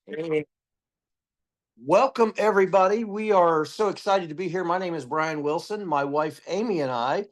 Hey, welcome, everybody. We are so excited to be here. My name is Brian Wilson. My wife, Amy, and I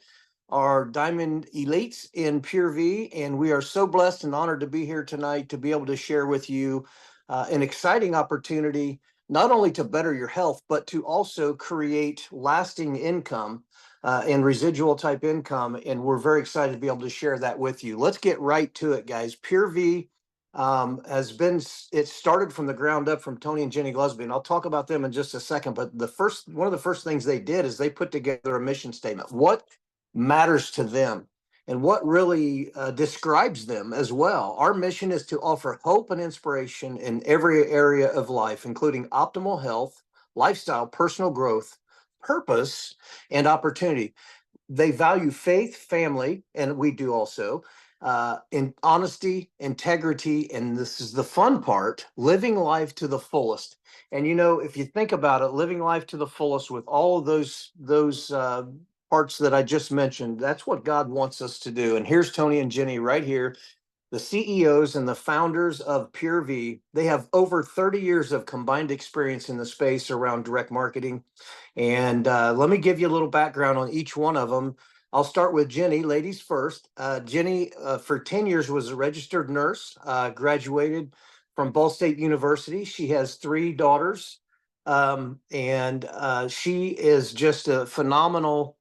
are Diamond Elites in Pūrvii, and we are so blessed and honored to be here tonight to be able to share with you an exciting opportunity, not only to better your health, but to also create lasting income and residual type income. And we're very excited to be able to share that with you. Let's get right to it, guys. Pūrvii has been, it started from the ground up from Tony and Jenny Glusby, and I'll talk about them in just a second. But one of the first things they did is they put together a mission statement. What matters to them and what really describes them as well. Our mission is to offer hope and inspiration in every area of life, including optimal health, lifestyle, personal growth, purpose, and opportunity. They value faith, family, and we do also, in honesty, integrity, and this is the fun part, living life to the fullest. And if you think about it, living life to the fullest with all of those parts that I just mentioned, that's what God wants us to do. And here's Tony and Jenny right here, the CEOs and the founders of Pūrvii. They have over 30 years of combined experience in the space around direct marketing. And let me give you a little background on each one of them. I'll start with Jenny, ladies first. Jenny, for 10 years, was a registered nurse, graduated from Ball State University. She has three daughters, and she is just a phenomenal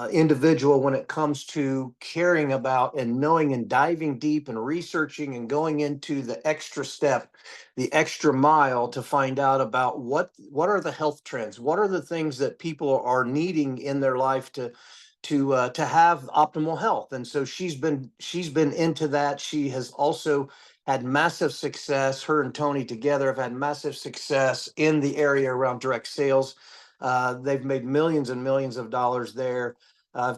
individual when it comes to caring about and knowing and diving deep and researching and going into the extra step, the extra mile to find out about what are the health trends, what are the things that people are needing in their life to have optimal health. And so she's been into that. She has also had massive success. Her and Tony together have had massive success in the area around direct sales. They've made millions and millions of dollars there.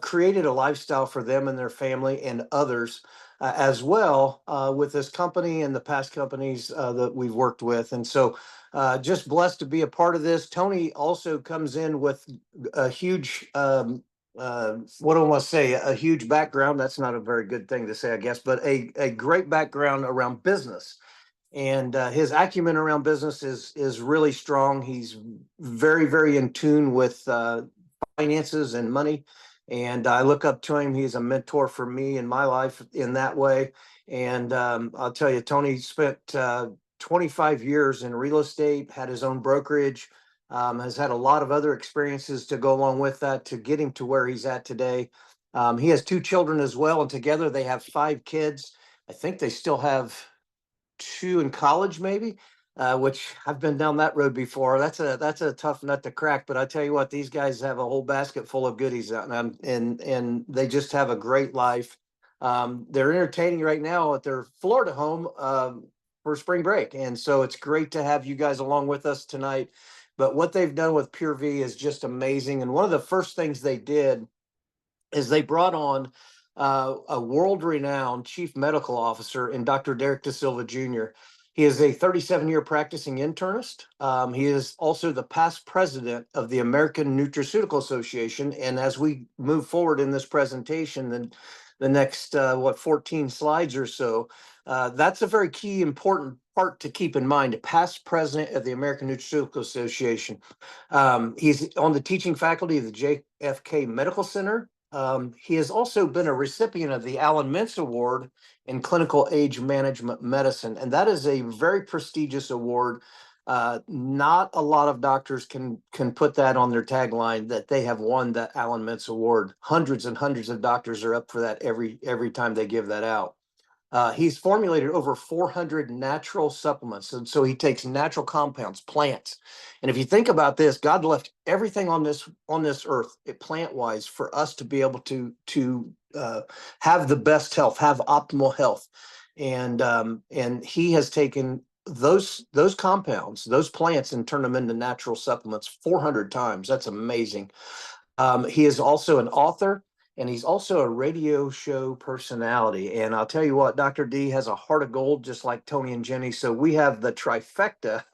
Created a lifestyle for them and their family and others as well with this company and the past companies that we've worked with. And so just blessed to be a part of this. Tony also comes in with a huge, what do I want to say, a huge background. That's not a very good thing to say, I guess, but a great background around business. And his acumen around business is really strong. He's very, very in tune with finances and money. And I look up to him. He's a mentor for me in my life in that way. And I'll tell you, Tony spent 25 years in real estate, had his own brokerage, has had a lot of other experiences to go along with that to get him to where he's at today. He has two children as well, and together they have five kids. I think they still have two in college, maybe, which I've been down that road before. That's a tough nut to crack. But I tell you what, these guys have a whole basket full of goodies out, and they just have a great life. They're entertaining right now at their Florida home for spring break, and so it's great to have you guys along with us tonight. But what they've done with Pūrvii is just amazing. And one of the first things they did is they brought on a world-renowned chief medical officer in Dr. Derek Da Silva Jr. He is a 37-year practicing internist. He is also the past president of the American Nutraceutical Association. And as we move forward in this presentation, then the next 14 slides or so, that's a very key, important part to keep in mind. Past president of the American Nutraceutical Association. He's on the teaching faculty of the JFK Medical Center. He has also been a recipient of the Alan Mintz Award in Clinical Age Management Medicine, and that is a very prestigious award. Not a lot of doctors can put that on their tagline that they have won that Alan Mintz Award. Hundreds and hundreds of doctors are up for that every time they give that out. He's formulated over 400 natural supplements. And so he takes natural compounds, plants. And if you think about this, God left everything on this earth, plant wise, for us to be able to have the best health, have optimal health. And he has taken those compounds, those plants, and turned them into natural supplements 400 times. That's amazing. He is also an author, and he's also a radio show personality. And I'll tell you what, Dr. D has a heart of gold, just like Tony and Jenny. So we have the trifecta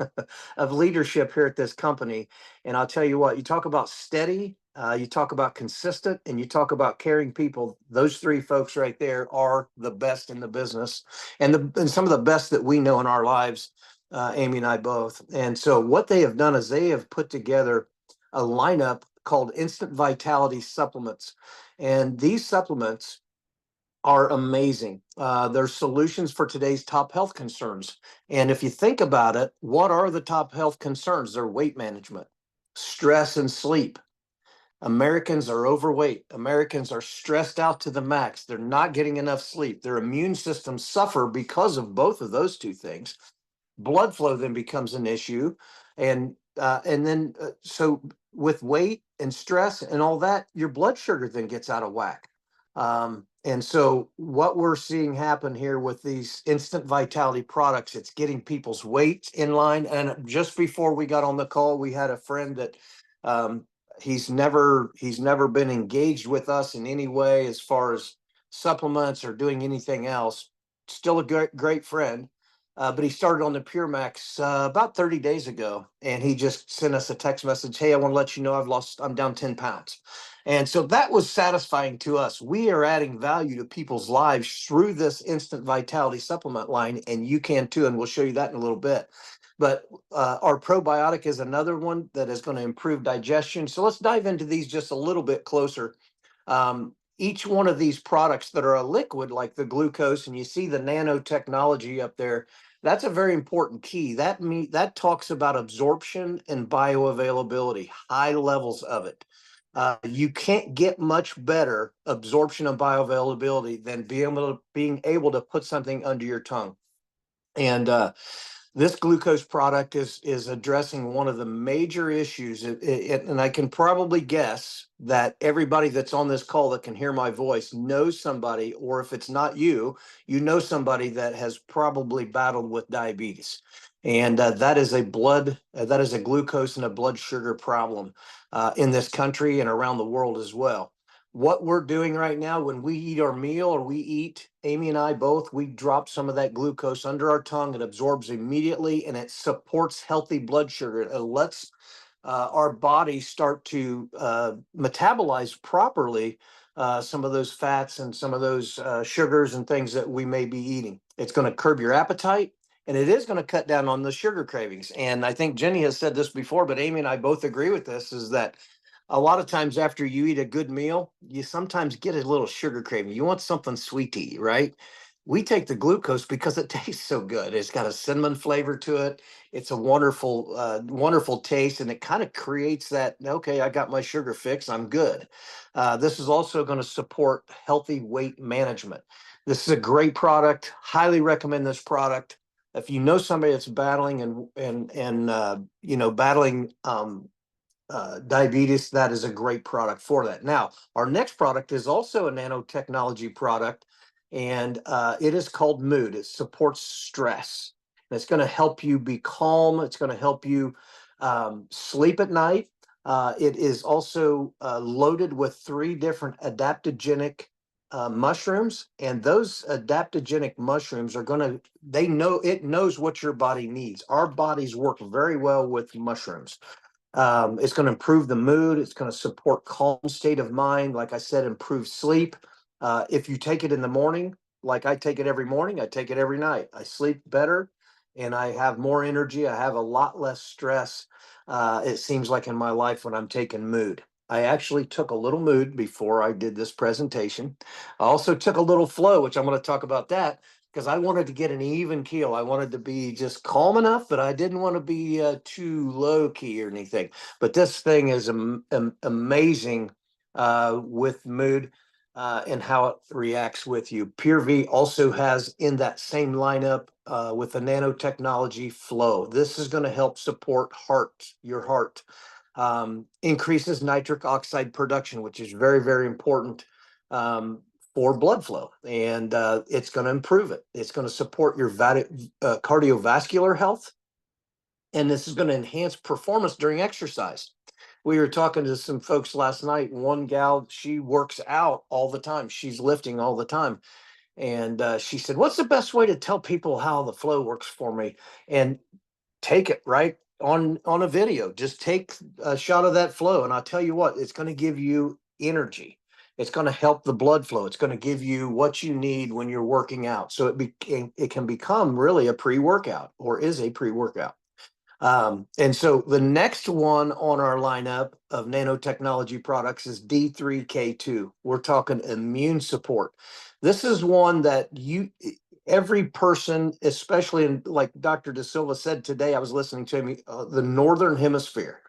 of leadership here at this company. And I'll tell you what, you talk about steady, you talk about consistent, and you talk about caring people. Those three folks right there are the best in the business, and some of the best that we know in our lives. Amy and I both. And so what they have done is they have put together a lineup called Instant Vitality Supplements. And these supplements are amazing. They're solutions for today's top health concerns. And if you think about it, what are the top health concerns? They're weight management, stress, and sleep. Americans are overweight. Americans are stressed out to the max. They're not getting enough sleep. Their immune systems suffer because of both of those two things. Blood flow then becomes an issue, and then so with weight and stress and all that, your blood sugar then gets out of whack. And so what we're seeing happen here with these instant vitality products, it's getting people's weight in line. And just before we got on the call, we had a friend that um, he's never been engaged with us in any way as far as supplements or doing anything else. Still a great friend, but he started on the Pure Max about 30 days ago, and he just sent us a text message. Hey, I want to let you know I'm down 10 pounds. And so that was satisfying to us. We are adding value to people's lives through this instant vitality supplement line, and you can too. And we'll show you that in a little bit. But our probiotic is another one that is going to improve digestion. So let's dive into these just a little bit closer. Each one of these products that are a liquid, like the glucose, and you see the nanotechnology up there, that's a very important key. That talks about absorption and bioavailability, high levels of it. You can't get much better absorption and bioavailability than being able to put something under your tongue. And this glucose product is addressing one of the major issues, and I can probably guess that everybody that's on this call that can hear my voice knows somebody, or if it's not you, you know somebody that has probably battled with diabetes, and that is a glucose and a blood sugar problem in this country and around the world as well. What we're doing right now when we eat our meal, or we eat, Amy and I both, we drop some of that glucose under our tongue. It absorbs immediately, and it supports healthy blood sugar. It lets our body start to metabolize properly some of those fats and some of those sugars and things that we may be eating. It's going to curb your appetite, and it is going to cut down on the sugar cravings. And I think Jenny has said this before, but Amy and I both agree with this, is that a lot of times after you eat a good meal, you sometimes get a little sugar craving. You want something sweet to eat, right? We take the glucose because it tastes so good. It's got a cinnamon flavor to it. It's a wonderful taste, and it kind of creates that, okay, I got my sugar fix, I'm good. This is also going to support healthy weight management. This is a great product. Highly recommend this product. If you know somebody that's battling and battling diabetes, that is a great product for that. Now, our next product is also a nanotechnology product, and it is called Mood. It supports stress. And it's going to help you be calm. It's going to help you sleep at night. It is also loaded with 3 different adaptogenic mushrooms, and those adaptogenic mushrooms are going to, it knows what your body needs. Our bodies work very well with mushrooms. It's going to improve the mood. It's going to support calm state of mind. Like I said, improve sleep. If you take it in the morning, like I take it every morning, I take it every night. I sleep better, and I have more energy. I have a lot less stress. It seems like in my life when I'm taking Mood. I actually took a little Mood before I did this presentation. I also took a little Flow, which I'm going to talk about that, because I wanted to get an even keel. I wanted to be just calm enough, but I didn't want to be too low key or anything. But this thing is amazing with Mood and how it reacts with you. Pūrvii also has in that same lineup with the nanotechnology Flow. This is going to help support your heart. Increases nitric oxide production, which is very, very important for blood flow, and it's going to improve it. It's going to support your cardiovascular health, and this is going to enhance performance during exercise. We were talking to some folks last night. One gal, she works out all the time. She's lifting all the time. And she said, what's the best way to tell people how the flow works for me? And take it right on a video. Just take a shot of that flow, and I'll tell you what, it's going to give you energy. It's going to help the blood flow. It's going to give you what you need when you're working out. So it can become really a pre-workout, or is a pre-workout. And so the next one on our lineup of nanotechnology products is D3K2. We're talking immune support. This is one that every person, especially in, like Dr. De Silva said today, I was listening to him, the Northern Hemisphere.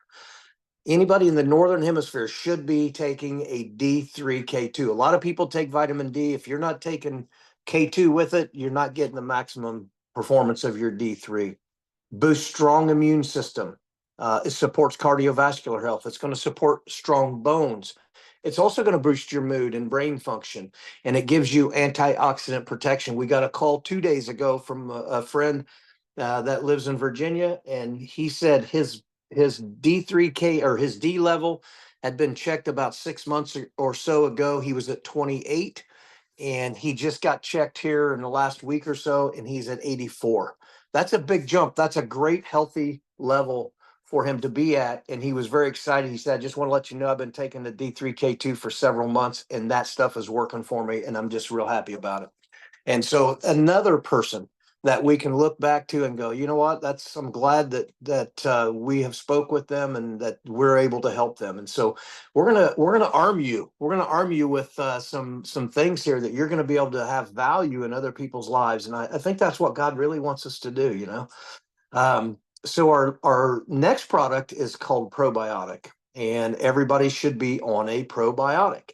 Anybody in the Northern Hemisphere should be taking a D3K2. A lot of people take vitamin D. If you're not taking K2 with it, you're not getting the maximum performance of your D3. Boosts strong immune system. It supports cardiovascular health. It's going to support strong bones. It's also going to boost your mood and brain function, and it gives you antioxidant protection. We got a call 2 days ago from a friend that lives in Virginia, and he said his D3K, or his D level, had been checked about 6 months or so ago. He was at 28, and he just got checked here in the last week or so, and he's at 84. That's a big jump. That's a great healthy level for him to be at, and he was very excited. He said, I just want to let you know I've been taking the D3K2 for several months, and that stuff is working for me, and I'm just real happy about it. And so another person that we can look back to and go, you know what, I'm glad that we have spoke with them and that we're able to help them. And so we're gonna arm you. We're gonna arm you with some things here that you're gonna be able to have value in other people's lives. And I think that's what God really wants us to do, you know. So our next product is called probiotic, and everybody should be on a probiotic.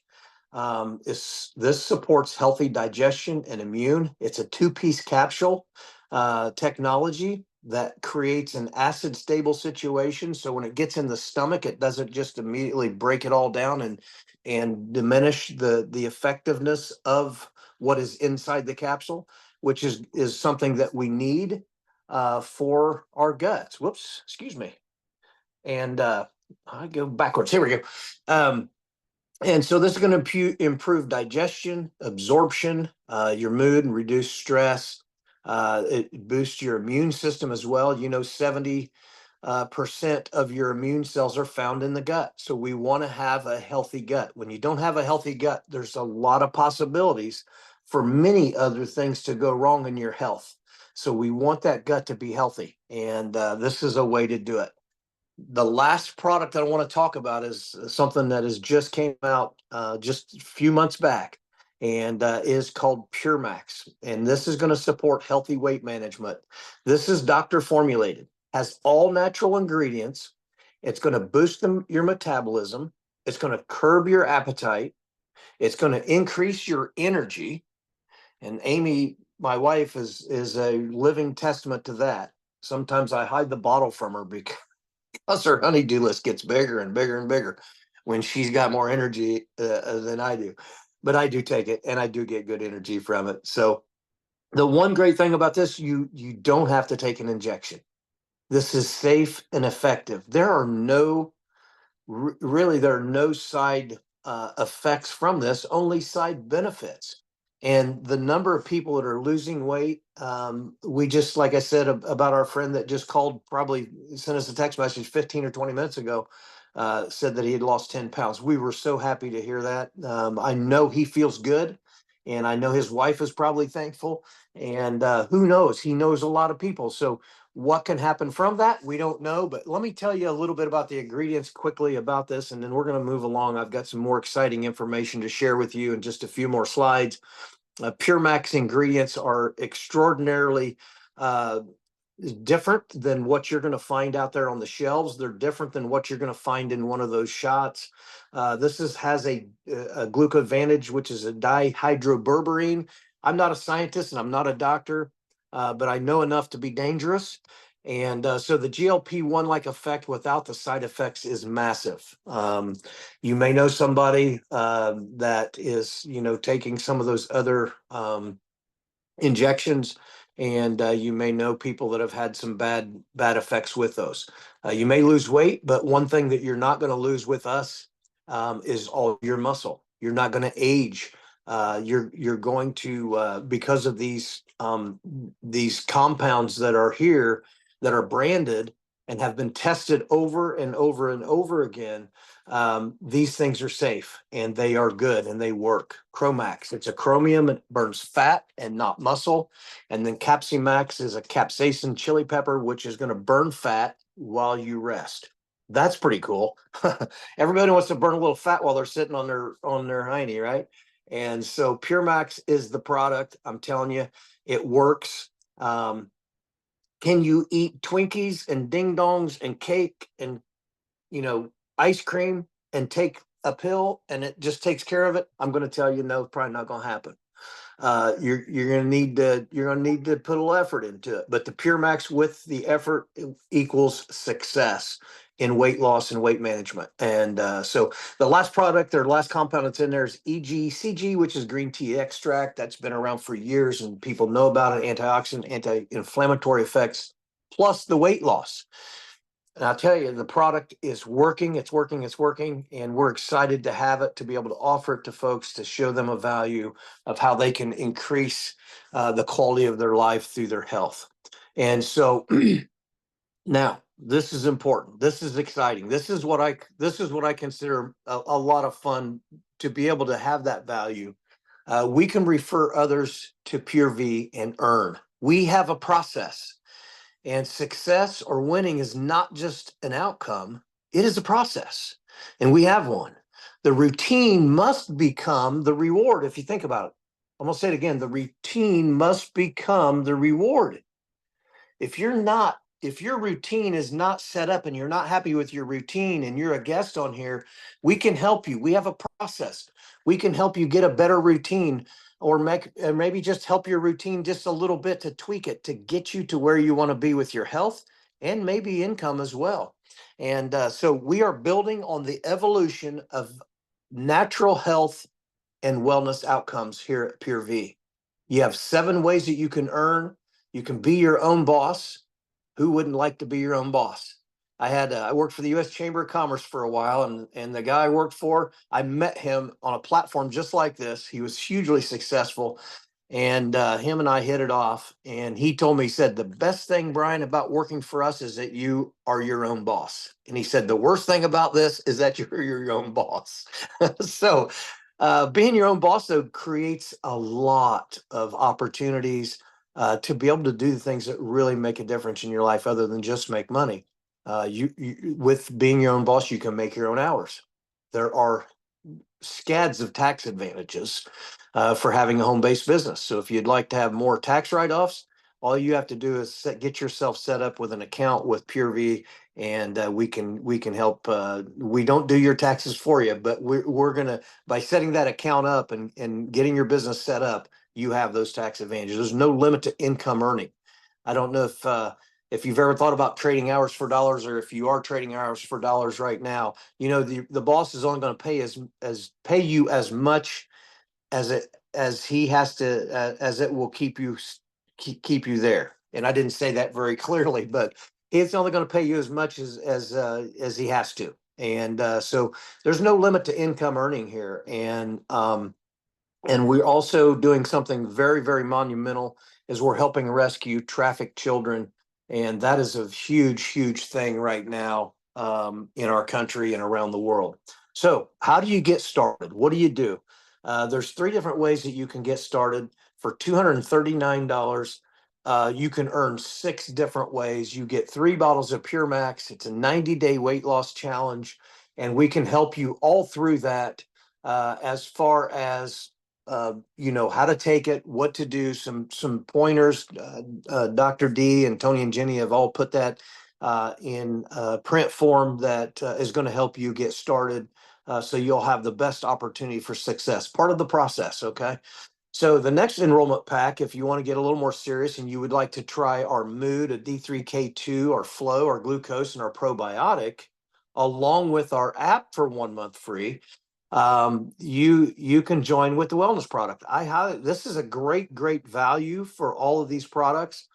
This supports healthy digestion and immune. It's a two-piece capsule technology that creates an acid stable situation. So when it gets in the stomach, it doesn't just immediately break it all down and diminish the effectiveness of what is inside the capsule, which is something that we need for our guts. Whoops, excuse me. And I go backwards. Here we go. And so this is going to improve digestion, absorption, your mood, and reduce stress. It boosts your immune system as well. You know, 70% of your immune cells are found in the gut. So we want to have a healthy gut. When you don't have a healthy gut, there's a lot of possibilities for many other things to go wrong in your health. So we want that gut to be healthy. And this is a way to do it. The last product I want to talk about is something that has just came out just a few months back, and is called Pure Max. And this is going to support healthy weight management. This is doctor formulated, has all natural ingredients. It's going to boost your metabolism. It's going to curb your appetite. It's going to increase your energy. And Amy, my wife, is a living testament to that. Sometimes I hide the bottle from her because her honeydew list gets bigger and bigger and bigger when she's got more energy than I do. But I do take it, and I do get good energy from it. So the one great thing about this, you don't have to take an injection. This is safe and effective. There are no side effects from this, only side benefits. And the number of people that are losing weight, we just, like I said about our friend that just called, probably sent us a text message 15 or 20 minutes ago, said that he had lost 10 pounds. We were so happy to hear that. I know he feels good, and I know his wife is probably thankful. And who knows? He knows a lot of people. So what can happen from that, we don't know. But let me tell you a little bit about the ingredients quickly about this, and then we're going to move along. I've got some more exciting information to share with you in just a few more slides. Pure Max ingredients are extraordinarily different than what you're going to find out there on the shelves. They're different than what you're going to find in one of those shots. Has a glucovantage, which is a dihydroberberine. I'm not a scientist and I'm not a doctor, but I know enough to be dangerous. And so the GLP-1 like effect without the side effects is massive. You may know somebody that is, taking some of those other injections, and you may know people that have had some bad effects with those. You may lose weight, but one thing that you're not going to lose with us is all your muscle. You're not going to age. You're going to because of these compounds that are here that are branded. and have been tested over and over and over again, these things are safe and they are good and they work. Chromax, it's a chromium, it burns fat and not muscle. And then Capsimax is a capsaicin chili pepper, which is going to burn fat while you rest. That's pretty cool. Everybody wants to burn a little fat while they're sitting on their hiney, right? And so Pure Max is the product. I'm telling you, it works. Can you eat Twinkies and ding dongs and cake and ice cream and take a pill and it just takes care of it? I'm going to tell you, no, probably not going to happen. You're going to need to put a little effort into it. But the Pure Max with the effort equals success in weight loss and weight management. And so the last product, their last compound that's in there is EGCG, which is green tea extract. That's been around for years and people know about it. Antioxidant, anti-inflammatory effects, plus the weight loss. And I'll tell you, the product is working. It's working. It's working. And we're excited to have it, to be able to offer it to folks, to show them a value of how they can increase the quality of their life through their health. And so now this is important. This is exciting. This is what I consider a lot of fun, to be able to have that value. We can refer others to Pūrvii and earn. We have a process. And success or winning is not just an outcome, it is a process. And we have one. The routine must become the reward. If you think about it, I'm going to say it again, the routine must become the reward. If your routine is not set up and you're not happy with your routine and you're a guest on here, we can help you. We have a process. We can help you get a better routine, or maybe just help your routine just a little bit to tweak it to get you to where you want to be with your health and maybe income as well. And so we are building on the evolution of natural health and wellness outcomes here at Pūrvii. You have 7 ways that you can earn. You can be your own boss. Who wouldn't like to be your own boss? I worked for the U.S. Chamber of Commerce for a while, and the guy I worked for, I met him on a platform just like this. He was hugely successful, and him and I hit it off. And he told me, he said, the best thing, Brian, about working for us is that you are your own boss. And he said, the worst thing about this is that you're your own boss. So being your own boss, though, creates a lot of opportunities to be able to do the things that really make a difference in your life other than just make money. With being your own boss, you can make your own hours. There are scads of tax advantages for having a home-based business. So if you'd like to have more tax write-offs, all you have to do is get yourself set up with an account with Pūrvii, and we can help. We don't do your taxes for you, but we're gonna, by setting that account up and getting your business set up, you have those tax advantages. There's no limit to income earning. I don't know if you've ever thought about trading hours for dollars, or if you are trading hours for dollars right now. The boss is only going to pay you as much as he has to, as it will keep you there. And I didn't say that very clearly, but it's only going to pay you as much as he has to. And so there's no limit to income earning here. And we're also doing something very, very monumental, is we're helping rescue trafficked children. And that is a huge, huge thing right now in our country and around the world. So how do you get started? What do you do? There's 3 different ways that you can get started. For $239, you can earn 6 different ways. You get 3 bottles of Pure Max. It's a 90-day weight loss challenge, and we can help you all through that, as far as how to take it, what to do, some pointers. Dr. D and Tony and Jenny have all put that in print form that is going to help you get started, so you'll have the best opportunity for success. Part of the process, okay? So the next enrollment pack, if you want to get a little more serious and you would like to try our mood, a D3K2, our flow, our glucose, and our probiotic, along with our app for 1 month free, you can join with the wellness product. This is a great value for all of these products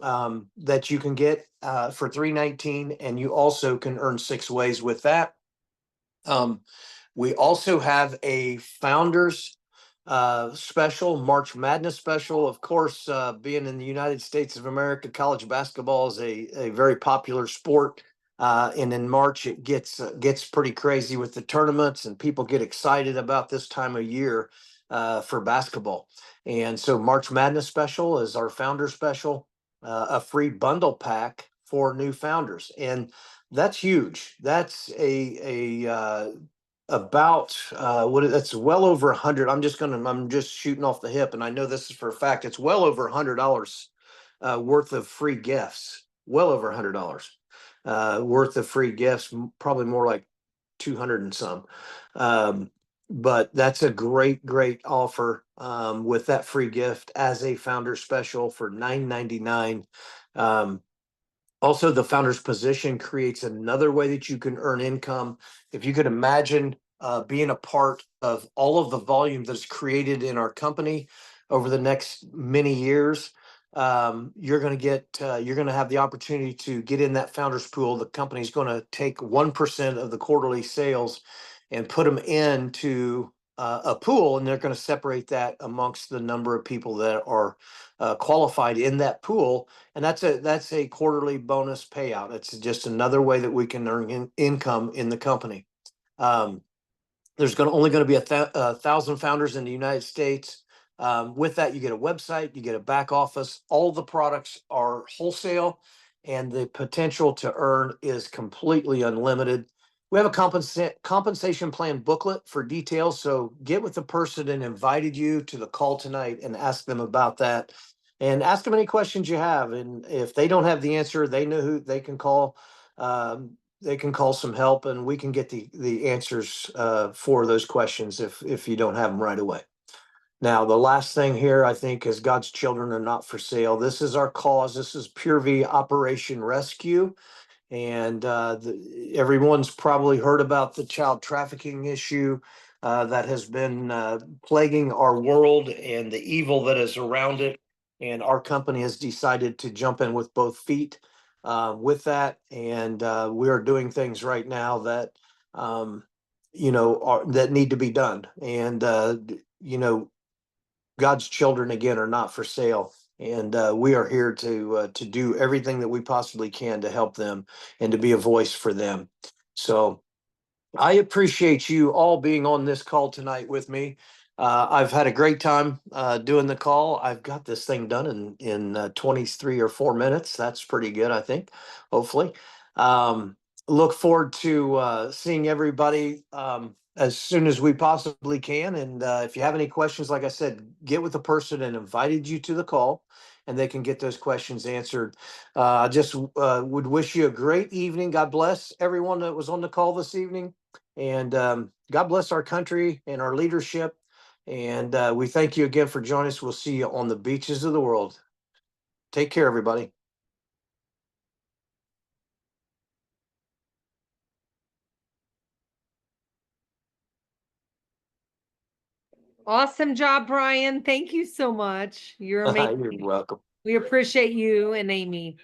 that you can get for $319, and you also can earn 6 ways with that. We also have a founders special, March Madness special. Of course, being in the United States of America, college basketball is a very popular sport. And in March, it gets pretty crazy with the tournaments, and people get excited about this time of year for basketball. And so, March Madness special is our founder special, a free bundle pack for new founders, and that's huge. That's a about that's well over 100. I'm just shooting off the hip, and I know this is for a fact. It's well over $100 worth of free gifts. Well over $100 worth of free gifts. Probably more like 200 and some. But that's a great offer with that free gift as a founder special for $9.99. Also, the founder's position creates another way that you can earn income. If you could imagine being a part of all of the volume that's created in our company over the next many years, you're going to have the opportunity to get in that founder's pool. The company's going to take 1% of the quarterly sales and put them into a pool, and they're going to separate that amongst the number of people that are qualified in that pool, and that's a quarterly bonus payout. It's just another way that we can earn income in the company. There's only going to be 1,000 founders in the United States. With that, you get a website, you get a back office. All the products are wholesale, and the potential to earn is completely unlimited. We have a compensation plan booklet for details, so get with the person that invited you to the call tonight and ask them about that. And ask them any questions you have. And if they don't have the answer, they know who they can call. They can call some help, and we can get the answers for those questions if you don't have them right away. Now, the last thing here, I think, is God's children are not for sale. This is our cause. This is Pūrvii Operation Rescue. And everyone's probably heard about the child trafficking issue that has been plaguing our world and the evil that is around it. And our company has decided to jump in with both feet with that. And we are doing things right now that, that need to be done. And, God's children, again, are not for sale. And we are here to do everything that we possibly can to help them and to be a voice for them. So I appreciate you all being on this call tonight with me. I've had a great time doing the call. I've got this thing done in 23 or 4 minutes. That's pretty good, I think, hopefully. Look forward to seeing everybody as soon as we possibly can. And if you have any questions, like I said, get with the person that invited you to the call, and they can get those questions answered. I just would wish you a great evening. God bless everyone that was on the call this evening. And God bless our country and our leadership. And we thank you again for joining us. We'll see you on the beaches of the world. Take care, everybody. Awesome job, Brian. Thank you so much. You're amazing. You're welcome. We appreciate you and Amy.